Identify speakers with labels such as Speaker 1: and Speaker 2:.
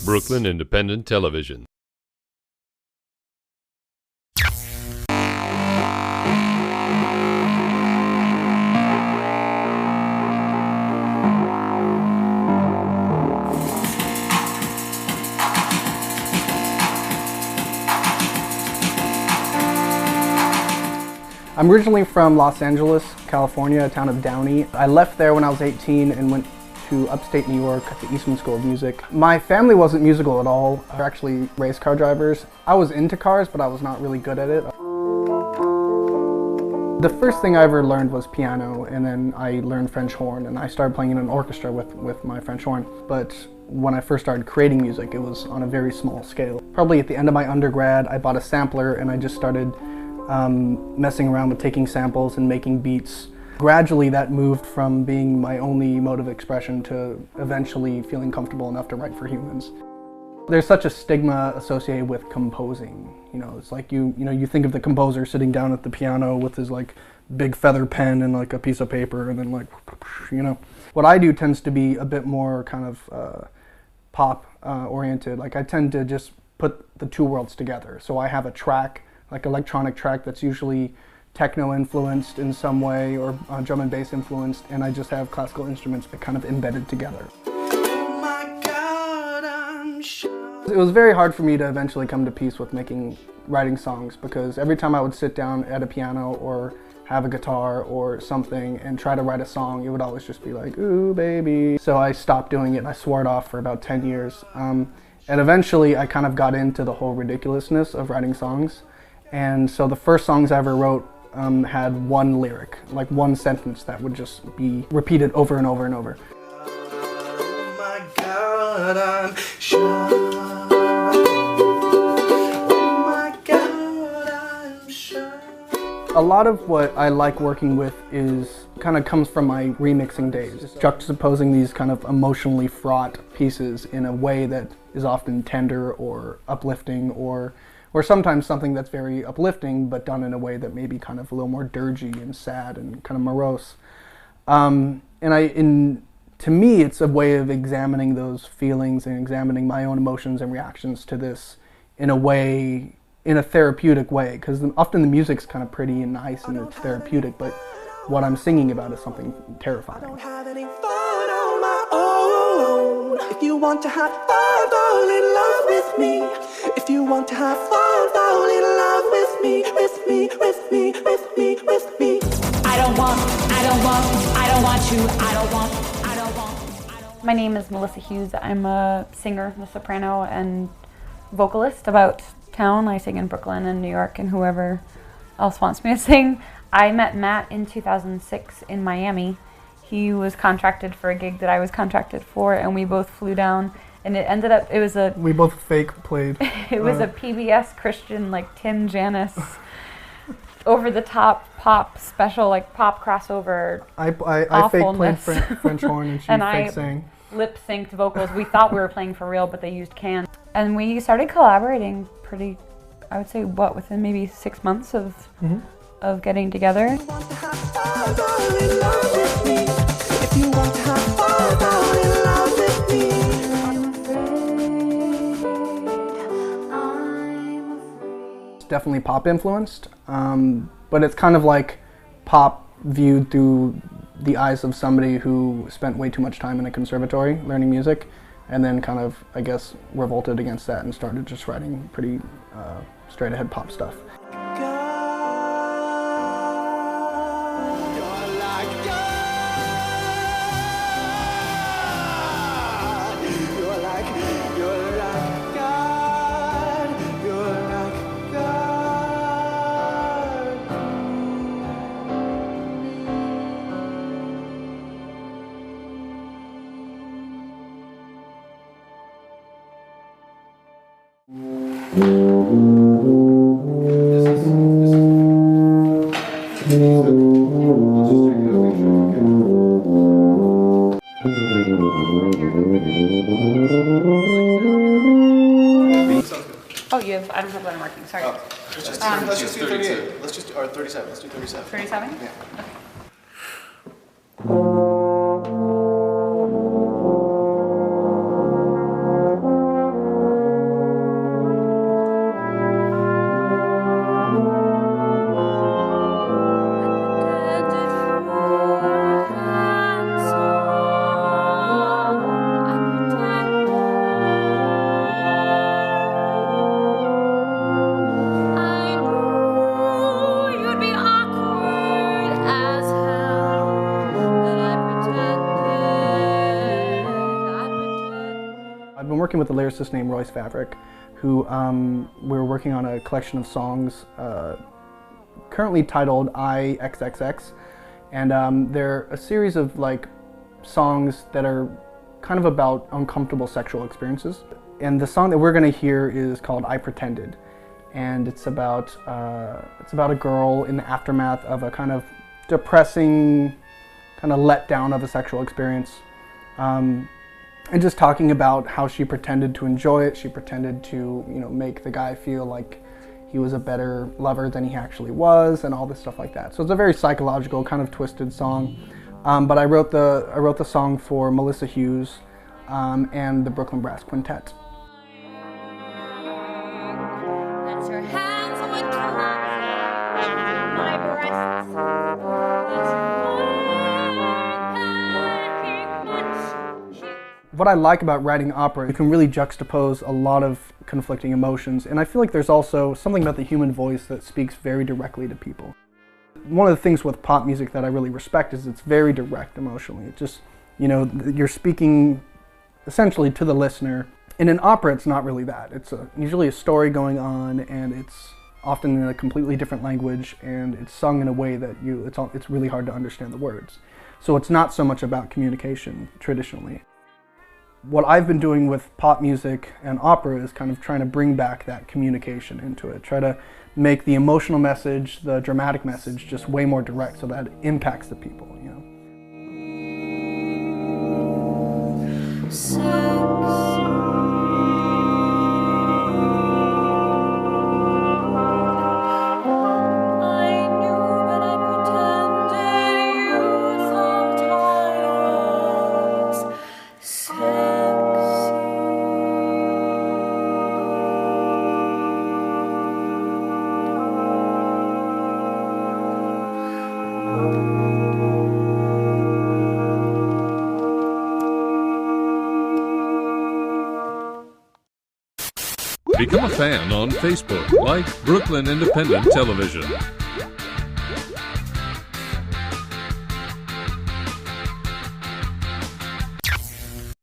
Speaker 1: Brooklyn Independent Television.
Speaker 2: I'm originally from Los Angeles, California, a town of Downey. I left there when I was 18 and went to upstate New York at the Eastman School of Music. My family wasn't musical at all. They're actually race car drivers. I was into cars, but I was not really good at it. The first thing I ever learned was piano, and then I learned French horn, and I started playing in an orchestra with my French horn. But when I first started creating music, it was on a very small scale. Probably at the end of my undergrad, I bought a sampler and I just started messing around with taking samples and making beats. Gradually that moved from being my only mode of expression to eventually feeling comfortable enough to write for humans. There's such a stigma associated with composing. You know, it's like you think of the composer sitting down at the piano with his like big feather pen and like a piece of paper and then like, you know. What I do tends to be a bit more kind of pop oriented. Like I tend to just put the two worlds together. So I have a track, like electronic track that's usually techno influenced in some way or drum and bass influenced, and I just have classical instruments that kind of embedded together. Oh my God, I'm sure. It was very hard for me to eventually come to peace with writing songs, because every time I would sit down at a piano or have a guitar or something and try to write a song, it would always just be like, ooh baby. So I stopped doing it and I swore it off for about 10 years. And eventually I kind of got into the whole ridiculousness of writing songs. And so the first songs I ever wrote had one lyric, like one sentence that would just be repeated over and over and over. Oh my God, I'm sure. Oh my God, I'm sure. A lot of what I like working with kind of comes from my remixing days, juxtaposing these kind of emotionally fraught pieces in a way that is often tender or uplifting, or sometimes something that's very uplifting, but done in a way that may be kind of a little more dirgy and sad and kind of morose. To me, it's a way of examining those feelings and examining my own emotions and reactions to this in a therapeutic way, because often the music's kind of pretty and nice and it's therapeutic, but what I'm singing about is something terrifying. I don't have any fun on my own. If you want to have fun, fall in love with me. If you want to have fun, fall in love with me, with me, with me, with me, with me.
Speaker 3: I don't want you. My name is Melissa Hughes. I'm a singer, a soprano, and vocalist about town. I sing in Brooklyn and New York and whoever else wants me to sing. I met Matt in 2006 in Miami. He was contracted for a gig that I was contracted for, and we both flew down. And it ended up, we both fake played. It was a PBS Christian, like Tim Janis, over-the-top pop special, like pop crossover. I fake played French horn and she fake sang. Lip-synced vocals. We thought we were playing for real, but they used cans. And we started collaborating pretty, I would say, within maybe 6 months of getting together. Definitely pop influenced, but it's kind of like pop viewed through the eyes of somebody who spent way too much time in a conservatory learning music, and then kind of, I guess, revolted against that and started just writing pretty straight ahead pop stuff. Oh, I don't have letter marking, sorry.
Speaker 4: Let's just do 32. Let's just do, or 37. Let's do 37.
Speaker 3: 37?
Speaker 4: Yeah.
Speaker 3: Okay.
Speaker 2: I've been working with a lyricist named Royce Favric, who we're working on a collection of songs currently titled IXXX, and they're a series of like songs that are kind of about uncomfortable sexual experiences. And the song that we're going to hear is called I Pretended, and it's about a girl in the aftermath of a kind of depressing, kind of letdown of a sexual experience. And just talking about how she pretended to enjoy it, she pretended to, make the guy feel like he was a better lover than he actually was, and all this stuff like that. So it's a very psychological, kind of twisted song. But I wrote the song for Melissa Hughes and the Brooklyn Brass Quintet. What I like about writing opera, you can really juxtapose a lot of conflicting emotions, and I feel like there's also something about the human voice that speaks very directly to people. One of the things with pop music that I really respect is it's very direct emotionally. It's just, you're speaking essentially to the listener. And in opera, it's not really that. It's usually a story going on, and it's often in a completely different language, and it's sung in a way that it's really hard to understand the words. So it's not so much about communication traditionally. What I've been doing with pop music and opera is kind of trying to bring back that communication into it. Try to make the emotional message, the dramatic message, just way more direct so that it impacts the people,
Speaker 1: Become a fan on Facebook, like Brooklyn Independent Television.